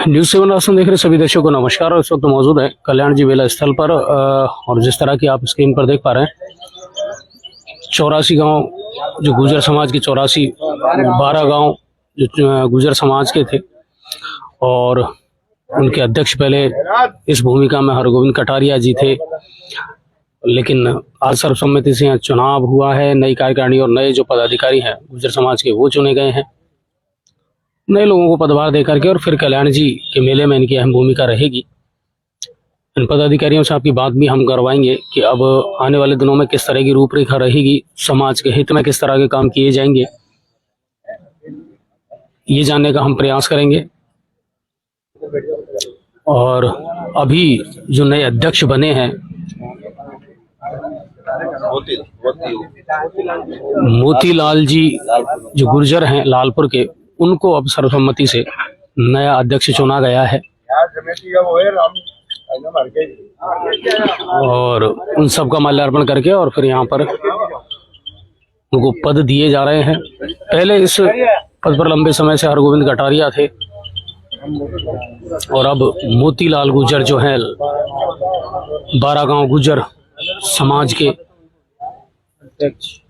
News 7 Rajasthan देख रहे सभी दर्शकों को नमस्कार। और इस वक्त मौजूद है कल्याण जी मेला स्थल पर और जिस तरह की आप स्क्रीन पर देख पा रहे हैं 84 गांव जो गुर्जर समाज के 12 गांव जो गुर्जर समाज के थे और उनके अध्यक्ष पहले इस भूमिका में हरगोविंद कटारिया जी थे, लेकिन आज सर्वसम्मति से यहाँ चुनाव हुआ है। नई कार्यकारिणी और नए जो पदाधिकारी हैं गुर्जर समाज के वो चुने गए हैं। नए लोगों को पदभार देकर के और फिर कल्याण जी के मेले में इनकी अहम भूमिका रहेगी। इन पदाधिकारियों से आपकी बात भी हम करवाएंगे कि अब आने वाले दिनों में किस तरह की रूपरेखा रहेगी, समाज के हित में किस तरह के काम किए जाएंगे, ये जानने का हम प्रयास करेंगे। और अभी जो नए अध्यक्ष बने हैं मोतीलाल जी जो गुर्जर हैं लालपुर के, उनको अब सर्वसम्मति से नया अध्यक्ष चुना गया है और उन सब का माल्यार्पण करके और फिर यहाँ पर उनको पद दिए जा रहे हैं। पहले इस पद पर लंबे समय से हरगोविंद कटारिया थे और अब मोतीलाल गुर्जर जो हैं 12 गांव गुर्जर समाज के अध्यक्ष।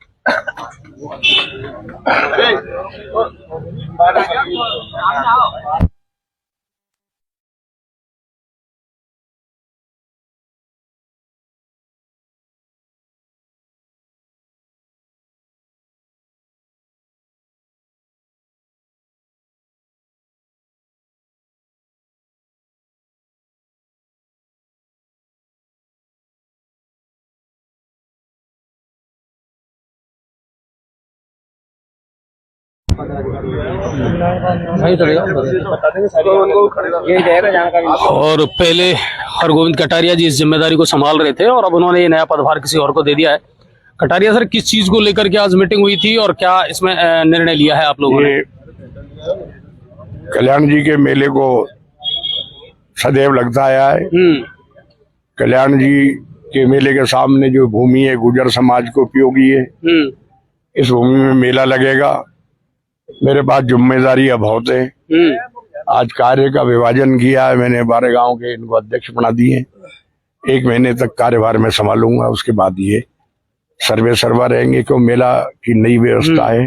और पहले हरगोविंद कटारिया जी इस जिम्मेदारी को संभाल रहे थे और अब उन्होंने ये नया पदभार किसी और को दे दिया है। कटारिया सर, किस चीज को लेकर के आज मीटिंग हुई थी और क्या इसमें निर्णय लिया है आप लोगों ने? कल्याण जी के मेले को सदैव लगता आया है। कल्याण जी के मेले के सामने जो भूमि है गुर्जर समाज को उपयोगी है। इस भूमि में मेला लगेगा। मेरे पास जिम्मेदारी बहुत है। आज कार्य का विभाजन किया है मैंने। 12 गांव के इनको अध्यक्ष बना दिए। 1 महीने तक कार्यभार में संभालूंगा, उसके बाद ये सर्वा रहेंगे। क्यों मेला की नई व्यवस्था है,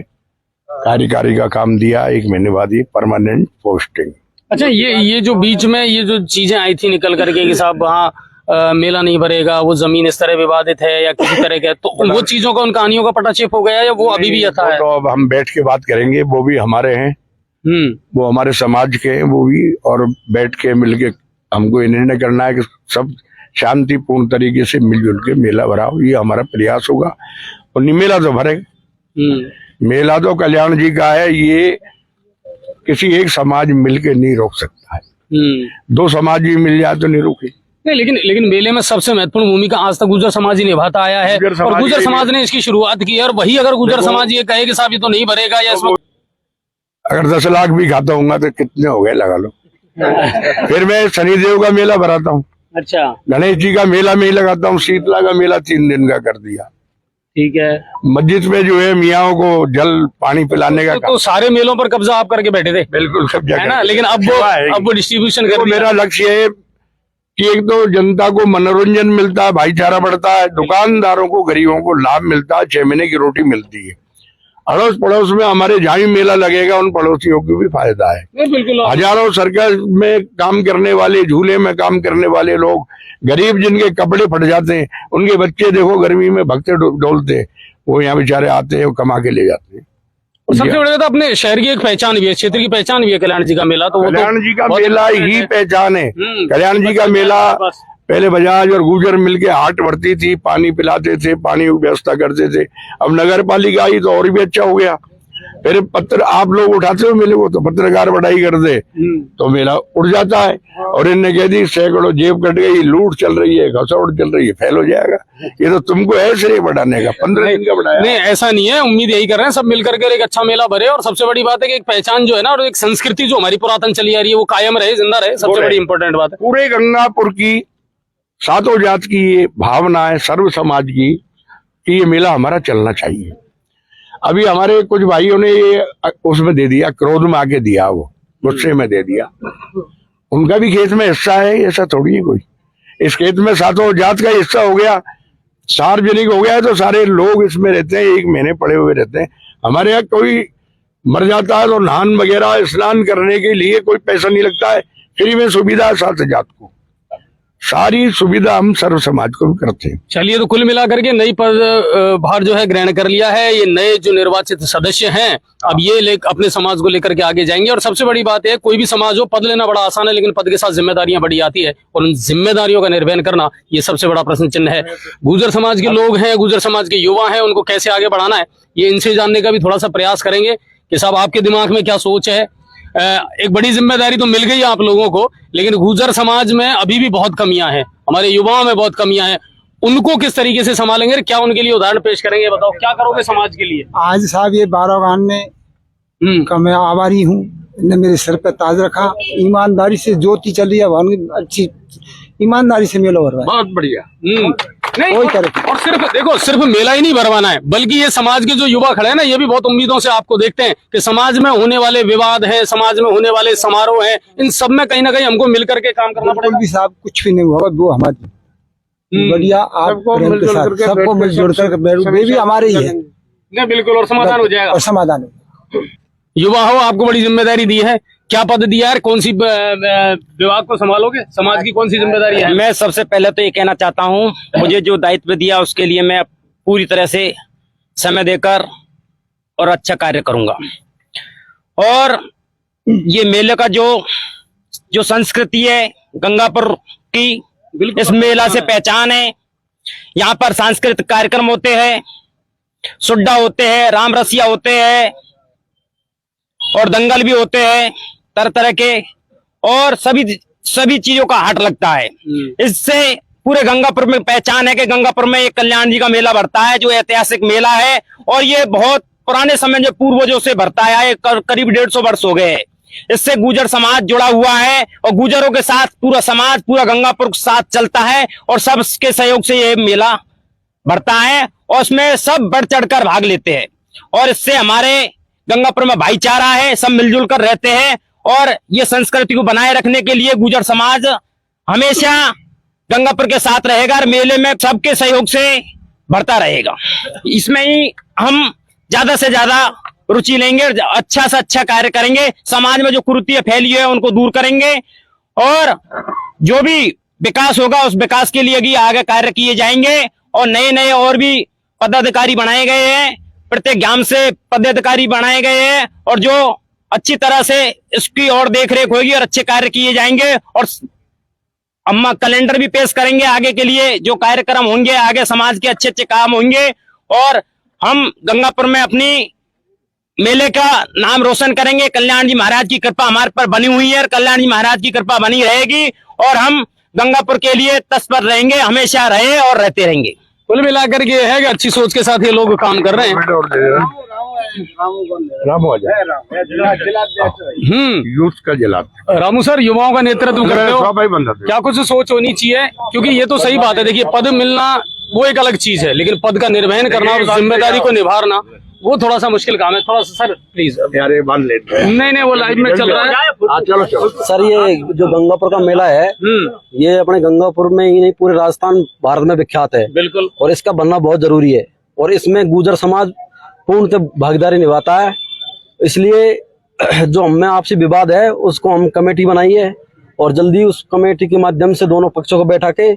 कार्यकारी का काम दिया। 1 महीने बाद ये परमानेंट पोस्टिंग। अच्छा, ये जो बीच में ये जो चीजें आई थी निकल करके कि साहब वहाँ मेला नहीं भरेगा, वो जमीन इस तरह विवादित है या किसी तरह का, तो वो चीजों का उन कहानियों का पटाक्षेप हो गया या वो अभी भी यथा है? तो अब हम बैठ के बात करेंगे। वो भी हमारे हैं, वो हमारे समाज के हैं वो भी, और बैठ के मिलके हमको ये निर्णय करना है कि सब शांतिपूर्ण तरीके से मिलजुल के मेला भराओ। ये हमारा प्रयास होगा। और मेला तो भरेगा। मेला तो कल्याण जी का है। ये किसी एक समाज मिलके नहीं रोक सकता है। 2 समाज भी मिल जाए तो नहीं रोके। नहीं, लेकिन मेले में सबसे महत्वपूर्ण भूमिका आज तक गुर्जर समाज ही निभाता आया है और गुर्जर समाज ने इसकी शुरुआत की है। और वही अगर गुर्जर समाज ये कहे कि साहब ये तो नहीं भरेगा या इसमें अगर 10 लाख भी खाता हूँ तो कितने हो गए लगा लो। फिर मैं शनिदेव का मेला भराता हूँ। अच्छा, गणेश जी का मेला में ही लगाता हूँ। शीतला का मेला 3 दिन का कर दिया। ठीक है। मस्जिद में जो है मियाओं को जल पानी पिलाने का तो सारे मेलों पर कब्जा आप करके बैठे थे? बिल्कुल, सब जगह है ना। लेकिन अब वो डिस्ट्रीब्यूशन कर मेरा लक्ष्य है कि एक तो जनता को मनोरंजन मिलता है, भाईचारा बढ़ता है, दुकानदारों को गरीबों को लाभ मिलता है, 6 महीने की रोटी मिलती है। अड़ोस पड़ोस में हमारे जहाँ भी मेला लगेगा उन पड़ोसियों को भी फायदा है। बिल्कुल। हजारों सर्कस में काम करने वाले, झूले में काम करने वाले लोग, गरीब जिनके कपड़े फट जाते हैं, उनके बच्चे देखो गर्मी में भगते डोलते, वो यहाँ बेचारे आते हैं, वो कमा के ले जाते हैं। सबसे बड़ी बात अपने शहर की एक पहचान भी है, क्षेत्र की पहचान भी है कल्याण जी का मेला। तो कल्याण जी का मेला ही पहचान है। कल्याण जी का मेला पहले बजाज और गुर्जर मिलके हाट भरती थी, पानी पिलाते थे, पानी की व्यवस्था करते थे। अब नगर पालिका आई तो और भी अच्छा हो गया। फिर पत्र आप लोग उठाते हो मेले को तो पत्रकार बढ़ाई कर दे तो मेला उड़ जाता है। और इनने कह दी सैकड़ों जेब कट गई, लूट चल रही है, घसौट चल रही है, फेल हो जाएगा। ये तो तुमको है श्रेय बढ़ाने का। 15 दिन का बढ़ाया। नहीं, ऐसा नहीं है। उम्मीद यही कर रहे हैं सब मिलकर के एक अच्छा मेला भरे। और सबसे बड़ी बात है कि एक पहचान जो है ना और एक संस्कृति जो हमारी पुरातन चली आ रही है वो कायम रहे, जिंदा रहे। सबसे बड़ी इंपॉर्टेंट बात है। पूरे गंगापुर की 7 जात की ये भावना है, सर्व समाज की, कि ये मेला हमारा चलना चाहिए। अभी हमारे कुछ भाइयों ने ये उसमें दे दिया, क्रोध में आके दिया, वो गुस्से में दे दिया। उनका भी खेत में हिस्सा है, ऐसा थोड़ी है कोई। इस खेत में सातों जात का हिस्सा हो गया, सार्वजनिक हो गया, तो सारे लोग इसमें रहते हैं, 1 महीने पड़े हुए रहते हैं। हमारे यहाँ कोई मर जाता है तो नहान वगैरह स्नान करने के लिए कोई पैसा नहीं लगता है, फ्री में सुविधा है। सात जात को सारी सुविधा हम सर्व समाज को भी करते हैं। चलिए, तो कुल मिलाकर के नई पद भार जो है ग्रहण कर लिया है। ये नए जो निर्वाचित सदस्य हैं, अब ये अपने समाज को लेकर के आगे जाएंगे। और सबसे बड़ी बात है, कोई भी समाज हो, पद लेना बड़ा आसान है, लेकिन पद के साथ जिम्मेदारियां बड़ी आती है, और उन जिम्मेदारियों का निर्वहन करना ये सबसे बड़ा प्रश्न चिन्ह है। गुर्जर समाज के लोग हैं, गुर्जर समाज के युवा हैं, उनको कैसे आगे बढ़ाना है, ये इनसे जानने का भी थोड़ा सा प्रयास करेंगे कि साहब आपके दिमाग में क्या सोच है। एक बड़ी जिम्मेदारी तो मिल गई है आप लोगों को, लेकिन गुर्जर समाज में अभी भी बहुत कमियां हैं, हमारे युवाओं में बहुत कमियां हैं। उनको किस तरीके से संभालेंगे, क्या उनके लिए उदाहरण पेश करेंगे, बताओ क्या करोगे समाज के लिए। आज साहब ये बारागान ने का मैं आभारी हूँ, इन्होंने मेरे सिर पे ताज रखा। ईमानदारी से ज्योति चली है, भगवान अच्छी ईमानदारी से मेला भरवाया। बहुत बढ़िया। नहीं, कोई तरह और सिर्फ देखो, सिर्फ मेला ही नहीं भरवाना है, बल्कि ये समाज के जो युवा खड़े हैं ना, ये भी बहुत उम्मीदों से आपको देखते हैं कि समाज में होने वाले विवाद हैं, समाज में होने वाले समारोह हैं, इन सब में कहीं ना कहीं हमको मिलकर के काम करना पड़ेगा। भी साहब कुछ भी नहीं होगा, वो हमारी बढ़िया आप प्रेम के साथ सबको मिलजुल कर वे भी हमारे ही है। नहीं, बिल्कुल, और समाधान हो जाएगा। और समाधान हो। युवा हो, आपको बड़ी जिम्मेदारी दी है, क्या पद दिया है, कौन सी विभाग को संभालोगे, समाज की कौन सी जिम्मेदारी है। मैं सबसे पहले तो ये कहना चाहता हूँ, मुझे जो दायित्व दिया उसके लिए मैं पूरी तरह से समय देकर और अच्छा कार्य करूंगा। और ये मेले का जो संस्कृति है गंगापुर की, इस मेला से पहचान है। यहाँ पर सांस्कृतिक कार्यक्रम होते हैं, सुड्डा होते हैं, राम रसिया होते हैं, और दंगल भी होते हैं तरह तरह के, और सभी चीजों का हाट लगता है। इससे पूरे गंगापुर में पहचान है कि गंगापुर में एक कल्याण जी का मेला भरता है, जो ऐतिहासिक मेला है, और ये बहुत पुराने समय जो पूर्वजों से भरता है, करीब 150 वर्ष हो गए। इससे गुर्जर समाज जुड़ा हुआ है, और गुर्जरों के साथ पूरा समाज, पूरा गंगापुर साथ चलता है, और सबके सहयोग से ये मेला भरता है, और उसमें सब बढ़ चढ़कर भाग लेते हैं। और इससे हमारे गंगापुर में भाईचारा है, सब मिलजुल कर रहते हैं, और ये संस्कृति को बनाए रखने के लिए गुर्जर समाज हमेशा गंगापुर के साथ रहेगा, और मेले में सबके सहयोग से बढ़ता रहेगा। इसमें ही हम ज्यादा से ज्यादा रुचि लेंगे, और अच्छा से अच्छा कार्य करेंगे। समाज में जो कुरीतियां फैली है उनको दूर करेंगे, और जो भी विकास होगा उस विकास के लिए भी आगे कार्य किए जाएंगे। और नए नए और भी पदाधिकारी बनाए गए हैं, प्रत्येक ग्राम से पदाधिकारी बनाए गए हैं, और जो अच्छी तरह से इसकी और देखरेख होगी और अच्छे कार्य किए जाएंगे। और हम कैलेंडर भी पेश करेंगे आगे के लिए, जो कार्यक्रम होंगे आगे समाज के अच्छे अच्छे काम होंगे, और हम गंगापुर में अपनी मेले का नाम रोशन करेंगे। कल्याण जी महाराज की कृपा हमारे पर बनी हुई है, और कल्याण जी महाराज की कृपा बनी रहेगी, और हम गंगापुर के लिए तत्पर रहेंगे, हमेशा रहे और रहते रहेंगे। कुल मिलाकर के है कि अच्छी सोच के साथ ये लोग काम कर रहे हैं। यूथ का जलाते। रामू सर, युवाओं का नेतृत्व करते हो, भाई बंदा क्या कुछ सोच होनी चाहिए, क्योंकि ये तो सही बात है। देखिए, पद मिलना वो एक अलग चीज है, लेकिन पद का निर्वहन करना और जिम्मेदारी को निभाना वो थोड़ा सा मुश्किल काम है। थोड़ा सा सर प्लीज। यारे बांध लेते हैं। नहीं, वो लाइव में चल रहा है। चलो चलो सर, ये जो गंगापुर का मेला है, ये अपने गंगापुर में ही नहीं पूरे राजस्थान भारत में विख्यात है। बिल्कुल। और इसका बनना बहुत जरूरी है, और इसमें गुर्जर समाज पूर्ण भागीदारी निभाता है। इसलिए जो हमें आपसी विवाद है उसको हम कमेटी बनाई है, और जल्दी उस कमेटी के माध्यम से दोनों पक्षों को बैठा के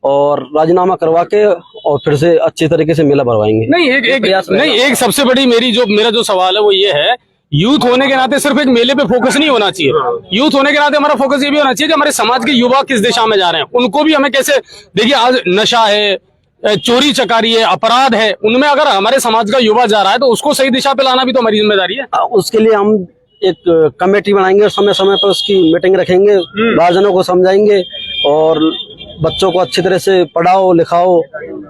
और राजीनामा करवा के और फिर से अच्छी तरीके से मेला भरवाएंगे। नहीं, एक सबसे बड़ी मेरा जो सवाल है वो ये है, यूथ होने के नाते सिर्फ एक मेले पे फोकस नहीं होना चाहिए। यूथ होने के नाते हमारा फोकस ये भी होना चाहिए कि हमारे समाज के युवा किस दिशा में जा रहे हैं, उनको भी हमें कैसे। देखिए, आज नशा है, चोरी चकारी है, अपराध है, उनमें अगर हमारे समाज का युवा जा रहा है तो उसको सही दिशा पे लाना भी तो हमारी जिम्मेदारी है। उसके लिए हम एक कमेटी बनाएंगे, और समय समय पर उसकी मीटिंग रखेंगे, गार्जियनों को समझाएंगे, और बच्चों को अच्छी तरह से पढ़ाओ लिखाओ,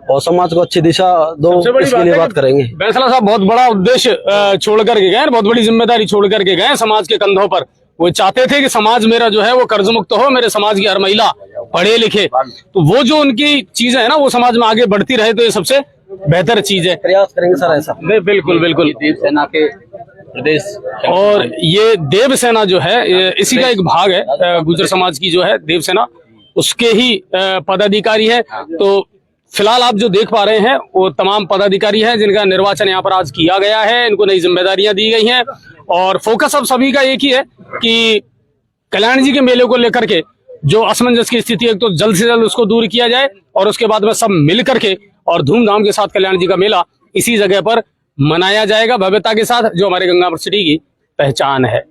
और समाज को अच्छी दिशा दो, इसके लिए बात करेंगे। बैसला साहब बहुत बड़ा उद्देश्य छोड़ करके गए, बहुत बड़ी जिम्मेदारी छोड़ करके गए समाज के कंधों पर। वो चाहते थे कि समाज मेरा जो है वो कर्ज मुक्त हो, मेरे समाज की हर महिला पढ़े लिखे, तो वो जो उनकी चीजें है ना वो समाज में आगे बढ़ती रहे, तो ये सबसे बेहतर चीज है। प्रयास करेंगे सर ऐसा। बिल्कुल बिल्कुल। देवसेना के प्रदेश और ये देवसेना जो है इसी का एक भाग है, गुर्जर समाज की जो है देवसेना, उसके ही पदाधिकारी है। तो फिलहाल आप जो देख पा रहे हैं वो तमाम पदाधिकारी हैं जिनका निर्वाचन यहाँ पर आज किया गया है, इनको नई जिम्मेदारियां दी गई हैं और फोकस अब सभी का एक ही है कि कल्याण जी के मेले को लेकर के जो असमंजस की स्थिति है तो जल्द से जल्द उसको दूर किया जाए और उसके बाद में सब मिल करके और धूमधाम के साथ कल्याण जी का मेला इसी जगह पर मनाया जाएगा भव्यता के साथ, जो हमारे गंगापुर सिटी की पहचान है।